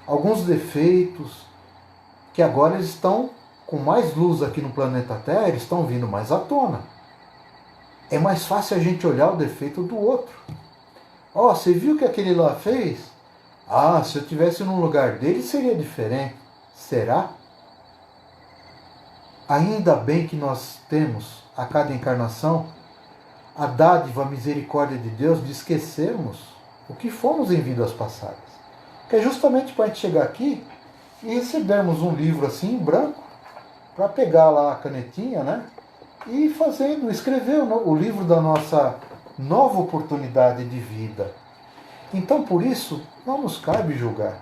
alguns defeitos, que agora eles estão com mais luz aqui no planeta Terra, eles estão vindo mais à tona. É mais fácil a gente olhar o defeito do outro. Você viu o que aquele lá fez? Se eu estivesse no lugar dele seria diferente. Será? Ainda bem que nós temos, a cada encarnação, a dádiva, a misericórdia de Deus de esquecermos o que fomos em vidas passadas. Que é justamente para a gente chegar aqui e recebermos um livro assim, em branco, para pegar lá a canetinha, né? E escrever o livro da nossa nova oportunidade de vida. Então, por isso, não nos cabe julgar.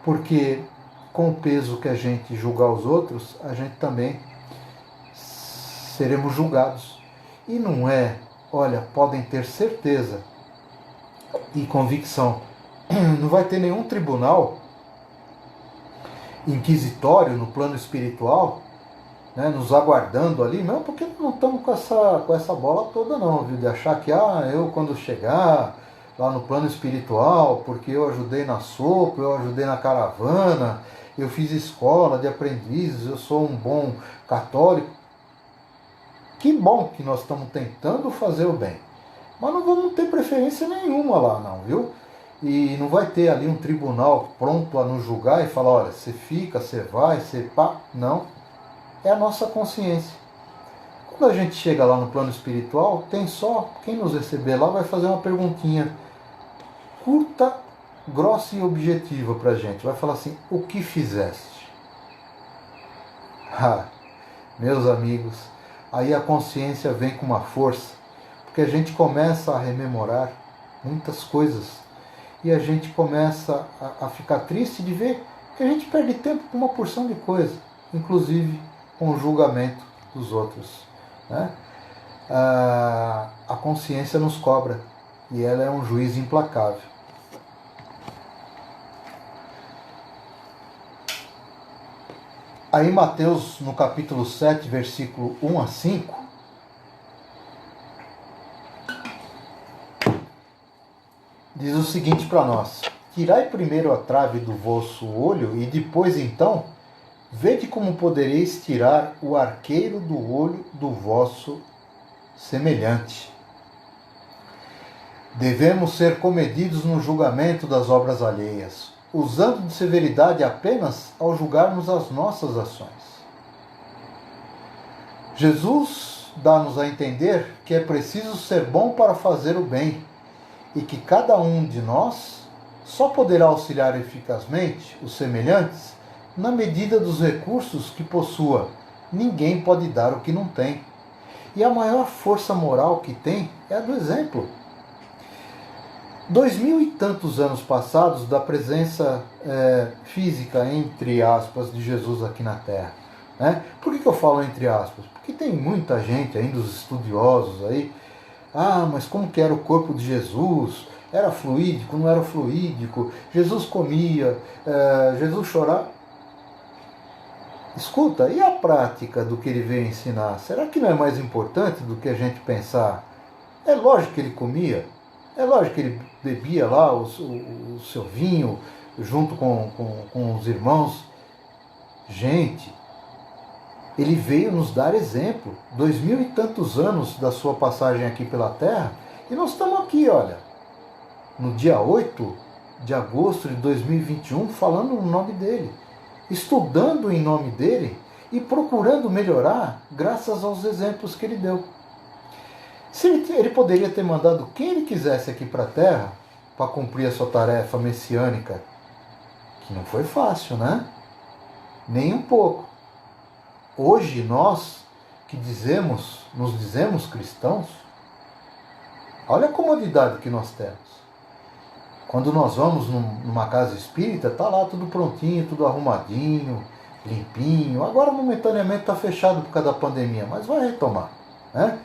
Porque com o peso que a gente julgar os outros, a gente também seremos julgados. E não é, podem ter certeza e convicção, não vai ter nenhum tribunal inquisitório no plano espiritual, né, nos aguardando ali, não, porque não estamos com essa bola toda não, viu, de achar que eu quando chegar lá no plano espiritual, porque eu ajudei na sopa, eu ajudei na caravana, eu fiz escola de aprendizes, eu sou um bom católico. Que bom que nós estamos tentando fazer o bem. Mas não vamos ter preferência nenhuma lá não, viu? E não vai ter ali um tribunal pronto a nos julgar e falar, olha, você fica, você vai, você pá. Não. É a nossa consciência. Quando a gente chega lá no plano espiritual, tem só quem nos receber lá vai fazer uma perguntinha. curta, grossa e objetiva para a gente. Vai falar assim: o que fizeste? Ah, meus amigos, aí a consciência vem com uma força, porque a gente começa a rememorar muitas coisas e a gente começa a ficar triste de ver que a gente perde tempo com uma porção de coisa, inclusive com o julgamento dos outros, né? A consciência nos cobra e ela é um juiz implacável. Aí Mateus, no capítulo 7, versículo 1 a 5, diz o seguinte para nós: tirai primeiro a trave do vosso olho, e depois então, vede como podereis tirar o arqueiro do olho do vosso semelhante. Devemos ser comedidos no julgamento das obras alheias, usando de severidade apenas ao julgarmos as nossas ações. Jesus dá-nos a entender que é preciso ser bom para fazer o bem, e que cada um de nós só poderá auxiliar eficazmente os semelhantes na medida dos recursos que possua. Ninguém pode dar o que não tem. E a maior força moral que tem é a do exemplo. 2000 e tantos anos passados da presença física, entre aspas, de Jesus aqui na Terra. Né? Por que eu falo entre aspas? Porque tem muita gente, ainda os estudiosos aí, mas como que era o corpo de Jesus? Era fluídico, não era fluídico? Jesus comia, Jesus chorava. Escuta, e a prática do que ele veio ensinar? Será que não é mais importante do que a gente pensar? É lógico que ele comia, é lógico que ele bebia lá o seu vinho junto com os irmãos. Gente, ele veio nos dar exemplo. 2000 e tantos anos da sua passagem aqui pela Terra, e nós estamos aqui, olha, no dia 8 de agosto de 2021, falando no nome dele, estudando em nome dele e procurando melhorar graças aos exemplos que ele deu. Se ele poderia ter mandado quem ele quisesse aqui para a Terra para cumprir a sua tarefa messiânica, que não foi fácil, né? Nem um pouco. Hoje nós que nos dizemos cristãos, olha a comodidade que nós temos. Quando nós vamos numa casa espírita, está lá tudo prontinho, tudo arrumadinho, limpinho. Agora momentaneamente está fechado por causa da pandemia, mas vai retomar, né?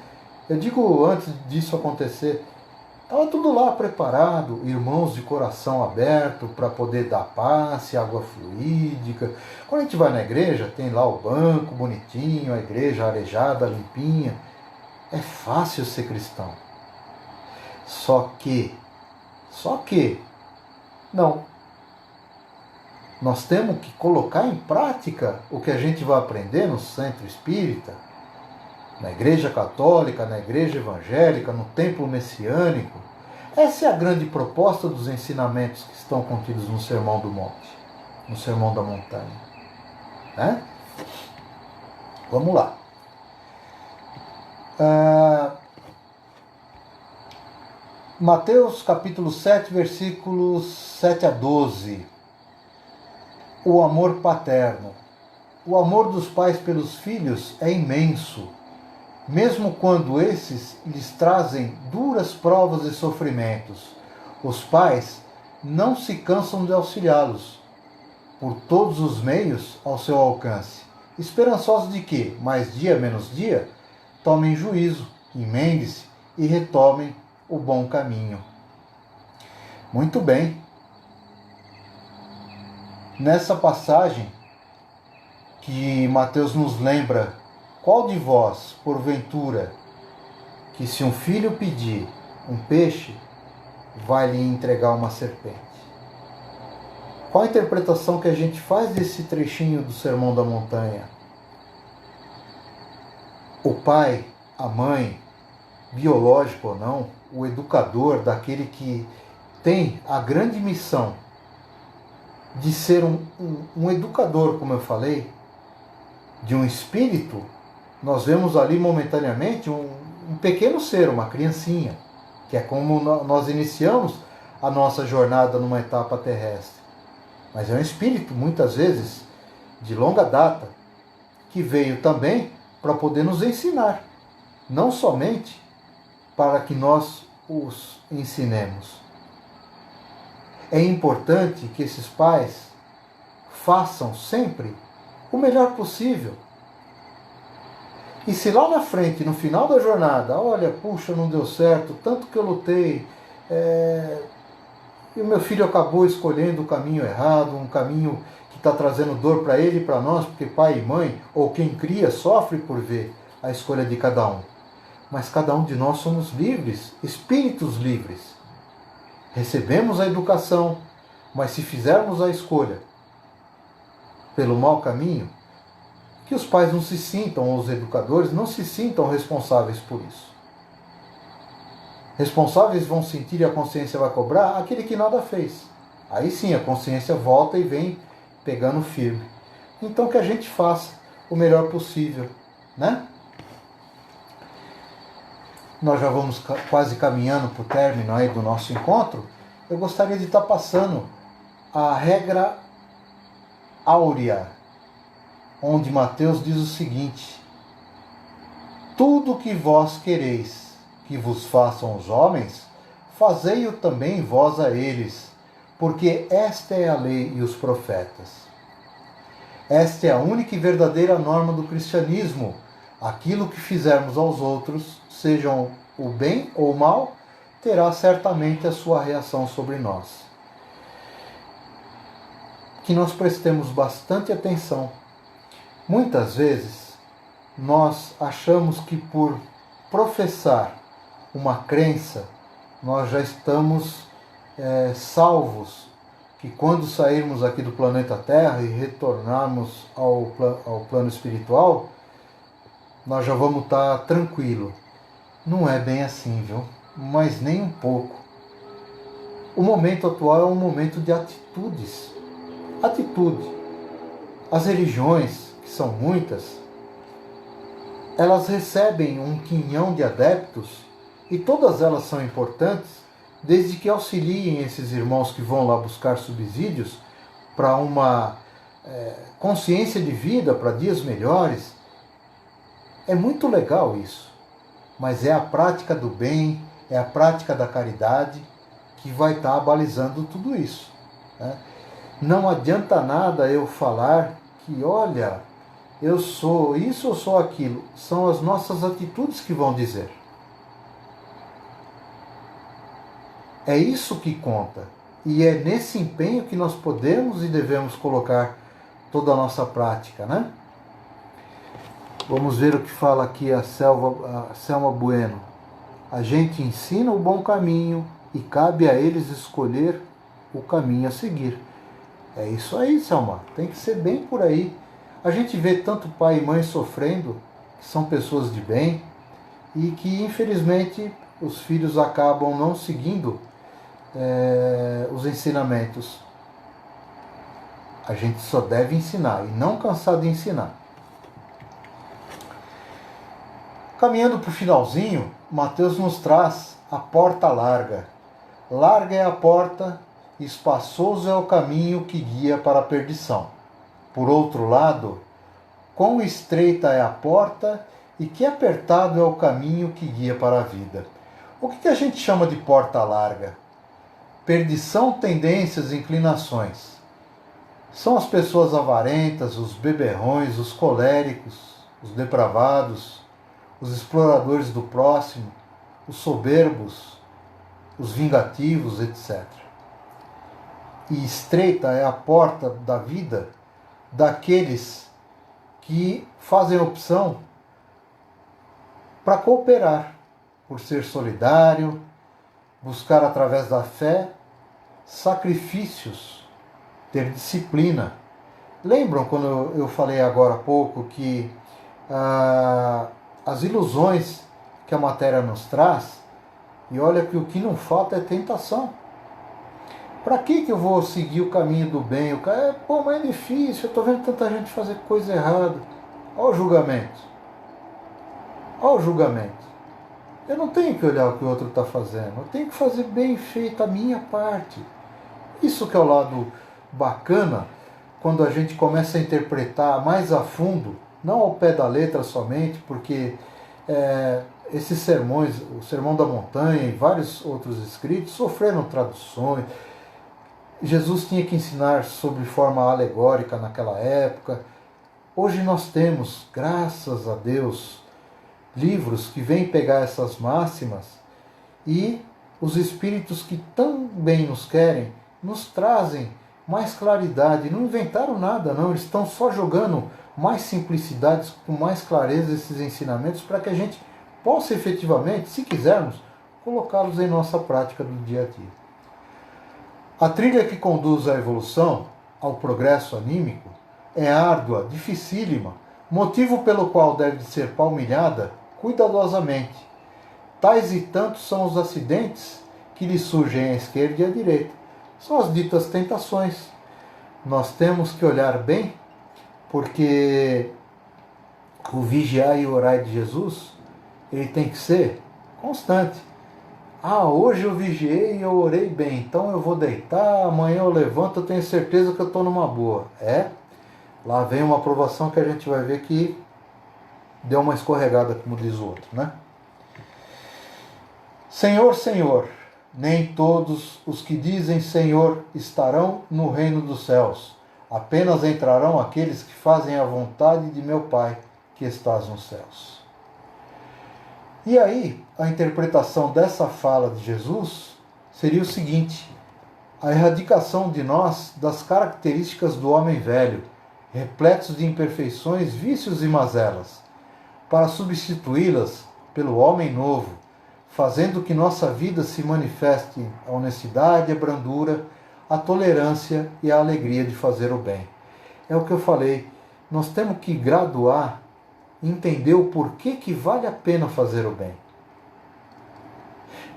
Eu digo, antes disso acontecer, estava tudo lá preparado, irmãos de coração aberto para poder dar passe, água fluídica. Quando a gente vai na igreja, tem lá o banco bonitinho, a igreja arejada, limpinha. É fácil ser cristão. Só que, não. Nós temos que colocar em prática o que a gente vai aprender no centro espírita, na igreja católica, na igreja evangélica, no templo messiânico. Essa é a grande proposta dos ensinamentos que estão contidos no Sermão do Monte, no Sermão da Montanha. Né? Vamos lá. Mateus capítulo 7, versículos 7 a 12. O amor paterno. O amor dos pais pelos filhos é imenso, mesmo quando esses lhes trazem duras provas e sofrimentos. Os pais não se cansam de auxiliá-los, por todos os meios ao seu alcance, esperançosos de que, mais dia menos dia, tomem juízo, emendem-se e retomem o bom caminho. Muito bem. Nessa passagem que Mateus nos lembra: qual de vós, porventura, que se um filho pedir um peixe, vai lhe entregar uma serpente? Qual a interpretação que a gente faz desse trechinho do Sermão da Montanha? O pai, a mãe, biológico ou não, o educador, daquele que tem a grande missão de ser um educador, como eu falei, de um espírito. Nós vemos ali momentaneamente um pequeno ser, uma criancinha, que é como nós iniciamos a nossa jornada numa etapa terrestre. Mas é um espírito, muitas vezes, de longa data, que veio também para poder nos ensinar, não somente para que nós os ensinemos. É importante que esses pais façam sempre o melhor possível. E se lá na frente, no final da jornada, olha, puxa, não deu certo, tanto que eu lutei, e o meu filho acabou escolhendo o caminho errado, um caminho que está trazendo dor para ele e para nós, porque pai e mãe, ou quem cria, sofre por ver a escolha de cada um. Mas cada um de nós somos livres, espíritos livres. Recebemos a educação, mas se fizermos a escolha pelo mau caminho, que os pais não se sintam, ou os educadores não se sintam responsáveis por isso. Responsáveis vão sentir e a consciência vai cobrar aquele que nada fez. Aí sim a consciência volta e vem pegando firme. Então que a gente faça o melhor possível, né? Nós já vamos quase caminhando para o término aí do nosso encontro. Eu gostaria de estar passando a regra áurea, onde Mateus diz o seguinte: tudo o que vós quereis que vos façam os homens, fazei-o também vós a eles, porque esta é a lei e os profetas. Esta é a única e verdadeira norma do cristianismo. Aquilo que fizermos aos outros, sejam o bem ou o mal, terá certamente a sua reação sobre nós. Que nós prestemos bastante atenção. Muitas vezes, nós achamos que por professar uma crença, nós já estamos salvos, que quando sairmos aqui do planeta Terra e retornarmos ao plano espiritual, nós já vamos estar tranquilo. Não é bem assim, viu? Mas nem um pouco. O momento atual é um momento de atitudes. Atitude. As religiões, que são muitas, elas recebem um quinhão de adeptos e todas elas são importantes, desde que auxiliem esses irmãos que vão lá buscar subsídios para uma consciência de vida, para dias melhores. É muito legal isso, mas é a prática do bem, é a prática da caridade que vai estar balizando tudo isso, né? Não adianta nada eu falar que, olha, eu sou isso, eu sou aquilo. São as nossas atitudes que vão dizer. É isso que conta. E é nesse empenho que nós podemos e devemos colocar toda a nossa prática, né? Vamos ver o que fala aqui a Selma Bueno. A gente ensina o bom caminho e cabe a eles escolher o caminho a seguir. É isso aí, Selma. Tem que ser bem por aí. A gente vê tanto pai e mãe sofrendo, que são pessoas de bem, e que infelizmente os filhos acabam não seguindo os ensinamentos. A gente só deve ensinar e não cansar de ensinar. Caminhando para o finalzinho, Mateus nos traz a porta larga. Larga é a porta, espaçoso é o caminho que guia para a perdição. Por outro lado, quão estreita é a porta e que apertado é o caminho que guia para a vida. O que a gente chama de porta larga? Perdição, tendências, inclinações. São as pessoas avarentas, os beberrões, os coléricos, os depravados, os exploradores do próximo, os soberbos, os vingativos, etc. E estreita é a porta da vida daqueles que fazem opção para cooperar, por ser solidário, buscar através da fé sacrifícios, ter disciplina. Lembram quando eu falei agora há pouco que as ilusões que a matéria nos traz, e olha que o que não falta é tentação. Para que eu vou seguir o caminho do bem? O cara, mas é difícil, eu estou vendo tanta gente fazer coisa errada. Olha o julgamento. Olha o julgamento. Eu não tenho que olhar o que o outro está fazendo, eu tenho que fazer bem feita a minha parte. Isso que é o lado bacana, quando a gente começa a interpretar mais a fundo, não ao pé da letra somente, porque esses sermões, o Sermão da Montanha e vários outros escritos, sofreram traduções. Jesus tinha que ensinar sobre forma alegórica naquela época. Hoje nós temos, graças a Deus, livros que vêm pegar essas máximas e os espíritos que tão bem nos querem nos trazem mais claridade. Não inventaram nada, não. Eles estão só jogando mais simplicidades, com mais clareza esses ensinamentos para que a gente possa efetivamente, se quisermos, colocá-los em nossa prática do dia a dia. A trilha que conduz à evolução, ao progresso anímico, é árdua, dificílima, motivo pelo qual deve ser palmilhada cuidadosamente. Tais e tantos são os acidentes que lhe surgem à esquerda e à direita. São as ditas tentações. Nós temos que olhar bem, porque o vigiar e orar de Jesus, ele tem que ser constante. Hoje eu vigiei e eu orei bem, então eu vou deitar, amanhã eu levanto, eu tenho certeza que eu estou numa boa. Lá vem uma aprovação que a gente vai ver que deu uma escorregada, como diz o outro, né? Senhor, Senhor, nem todos os que dizem Senhor estarão no reino dos céus. Apenas entrarão aqueles que fazem a vontade de meu Pai que estás nos céus. E aí, a interpretação dessa fala de Jesus seria o seguinte: a erradicação de nós das características do homem velho, repletos de imperfeições, vícios e mazelas, para substituí-las pelo homem novo, fazendo que nossa vida se manifeste a honestidade, a brandura, a tolerância e a alegria de fazer o bem. É o que eu falei, nós temos que graduar, entender o porquê que vale a pena fazer o bem.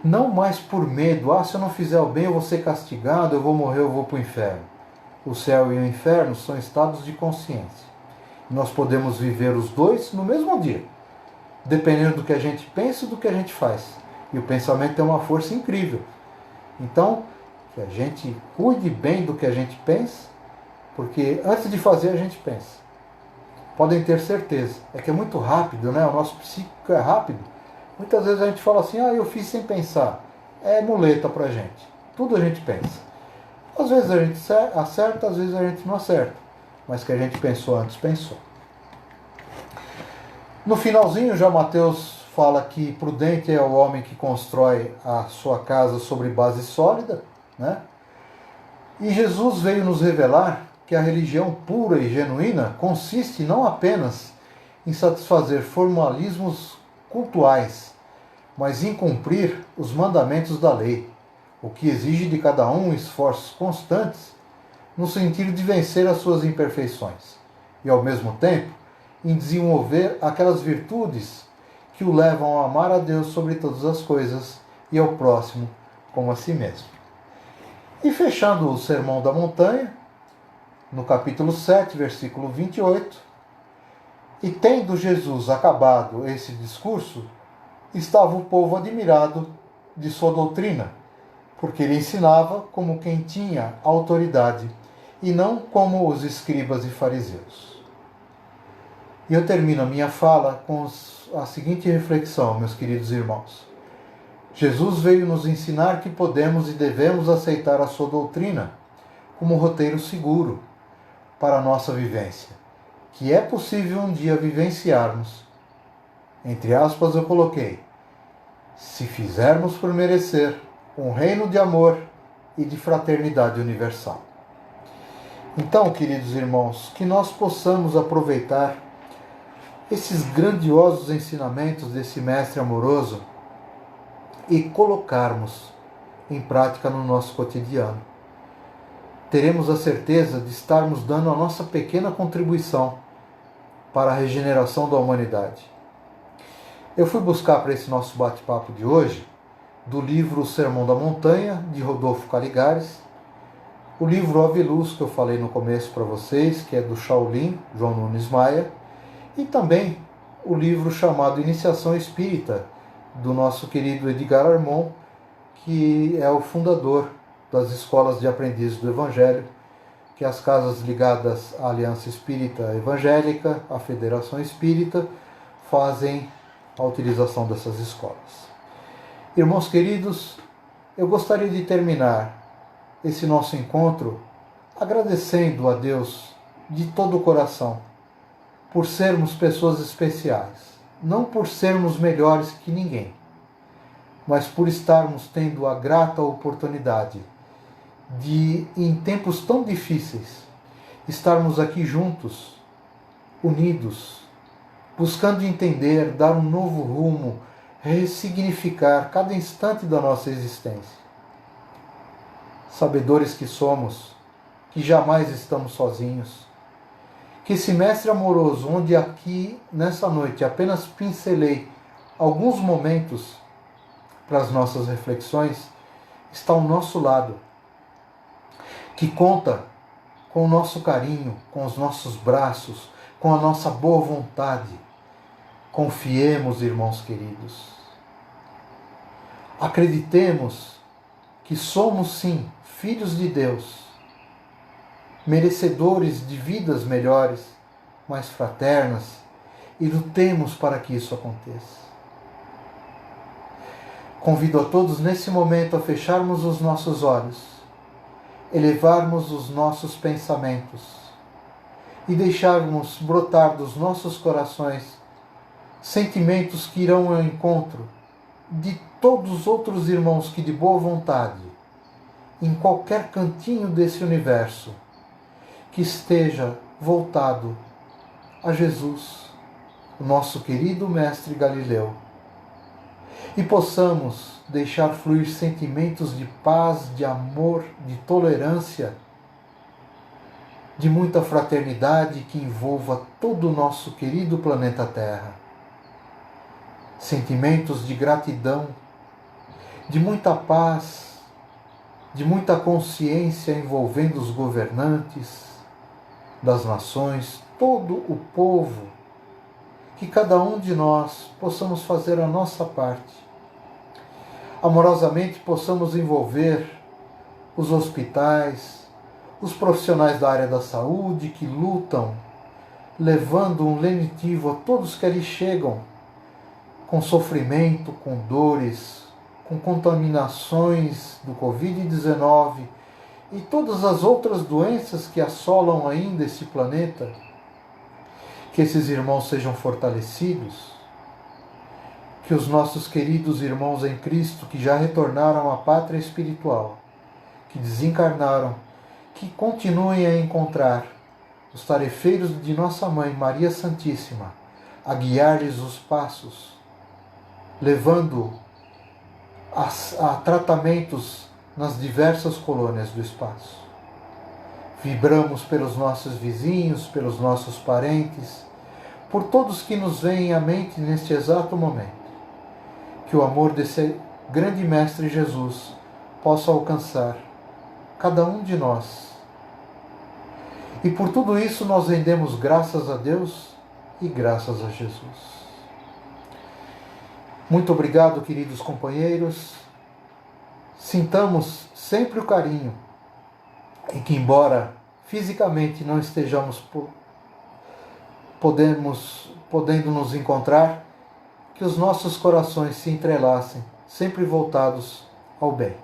Não mais por medo, se eu não fizer o bem eu vou ser castigado, eu vou morrer, eu vou para o inferno. O céu e o inferno são estados de consciência. Nós podemos viver os dois no mesmo dia, dependendo do que a gente pensa e do que a gente faz. E o pensamento tem uma força incrível. Então, que a gente cuide bem do que a gente pensa, porque antes de fazer a gente pensa. Podem ter certeza. É que é muito rápido, né? O nosso psíquico é rápido. Muitas vezes a gente fala assim, eu fiz sem pensar. É muleta pra gente. Tudo a gente pensa. Às vezes a gente acerta, às vezes a gente não acerta. Mas que a gente pensou antes, pensou. No finalzinho, já Mateus fala que prudente é o homem que constrói a sua casa sobre base sólida, né? E Jesus veio nos revelar que a religião pura e genuína consiste não apenas em satisfazer formalismos cultuais, mas em cumprir os mandamentos da lei, o que exige de cada um esforços constantes no sentido de vencer as suas imperfeições e, ao mesmo tempo, em desenvolver aquelas virtudes que o levam a amar a Deus sobre todas as coisas e ao próximo como a si mesmo. E fechando o Sermão da Montanha, no capítulo 7, versículo 28, e tendo Jesus acabado esse discurso, estava o povo admirado de sua doutrina, porque ele ensinava como quem tinha autoridade e não como os escribas e fariseus. E eu termino a minha fala com a seguinte reflexão, meus queridos irmãos. Jesus veio nos ensinar que podemos e devemos aceitar a sua doutrina como roteiro seguro para a nossa vivência, que é possível um dia vivenciarmos. Entre aspas eu coloquei, se fizermos por merecer um reino de amor e de fraternidade universal. Então, queridos irmãos, que nós possamos aproveitar esses grandiosos ensinamentos desse mestre amoroso e colocarmos em prática no nosso cotidiano. Teremos a certeza de estarmos dando a nossa pequena contribuição para a regeneração da humanidade. Eu fui buscar para esse nosso bate-papo de hoje, do livro O Sermão da Montanha, de Rodolfo Caligares, o livro Ave Luz, que eu falei no começo para vocês, que é do Shaolin, João Nunes Maia, e também o livro chamado Iniciação Espírita, do nosso querido Edgar Armon, que é o fundador das escolas de aprendizes do Evangelho, que as casas ligadas à Aliança Espírita Evangélica, à Federação Espírita, fazem a utilização dessas escolas. Irmãos queridos, eu gostaria de terminar esse nosso encontro agradecendo a Deus de todo o coração por sermos pessoas especiais, não por sermos melhores que ninguém, mas por estarmos tendo a grata oportunidade de, em tempos tão difíceis, estarmos aqui juntos, unidos, buscando entender, dar um novo rumo, ressignificar cada instante da nossa existência. Sabedores que somos, que jamais estamos sozinhos, que esse mestre amoroso, onde aqui nessa noite apenas pincelei alguns momentos para as nossas reflexões, está ao nosso lado, que conta com o nosso carinho, com os nossos braços, com a nossa boa vontade. Confiemos, irmãos queridos. Acreditemos que somos, sim, filhos de Deus, merecedores de vidas melhores, mais fraternas, e lutemos para que isso aconteça. Convido a todos nesse momento a fecharmos os nossos olhos, elevarmos os nossos pensamentos e deixarmos brotar dos nossos corações sentimentos que irão ao encontro de todos os outros irmãos que de boa vontade, em qualquer cantinho desse universo, que esteja voltado a Jesus, o nosso querido Mestre Galileu, e possamos deixar fluir sentimentos de paz, de amor, de tolerância, de muita fraternidade que envolva todo o nosso querido planeta Terra. Sentimentos de gratidão, de muita paz, de muita consciência envolvendo os governantes das nações, todo o povo, que cada um de nós possamos fazer a nossa parte. Amorosamente possamos envolver os hospitais, os profissionais da área da saúde que lutam, levando um lenitivo a todos que ali chegam, com sofrimento, com dores, com contaminações do Covid-19 e todas as outras doenças que assolam ainda esse planeta. Que esses irmãos sejam fortalecidos, que os nossos queridos irmãos em Cristo que já retornaram à pátria espiritual, que desencarnaram, que continuem a encontrar os tarefeiros de nossa Mãe Maria Santíssima, a guiar-lhes os passos, levando a tratamentos nas diversas colônias do espaço. Vibramos pelos nossos vizinhos, pelos nossos parentes, por todos que nos vêm à mente neste exato momento. Que o amor desse grande Mestre Jesus possa alcançar cada um de nós. E por tudo isso nós rendemos graças a Deus e graças a Jesus. Muito obrigado, queridos companheiros. Sintamos sempre o carinho e que, embora fisicamente não estejamos podendo nos encontrar, que os nossos corações se entrelacem, sempre voltados ao bem.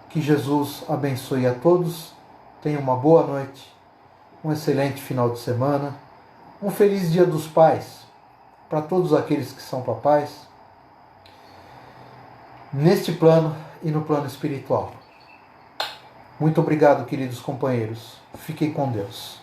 Que Jesus abençoe a todos, tenha uma boa noite, um excelente final de semana, um feliz Dia dos Pais para todos aqueles que são papais, neste plano e no plano espiritual. Muito obrigado, queridos companheiros. Fiquem com Deus.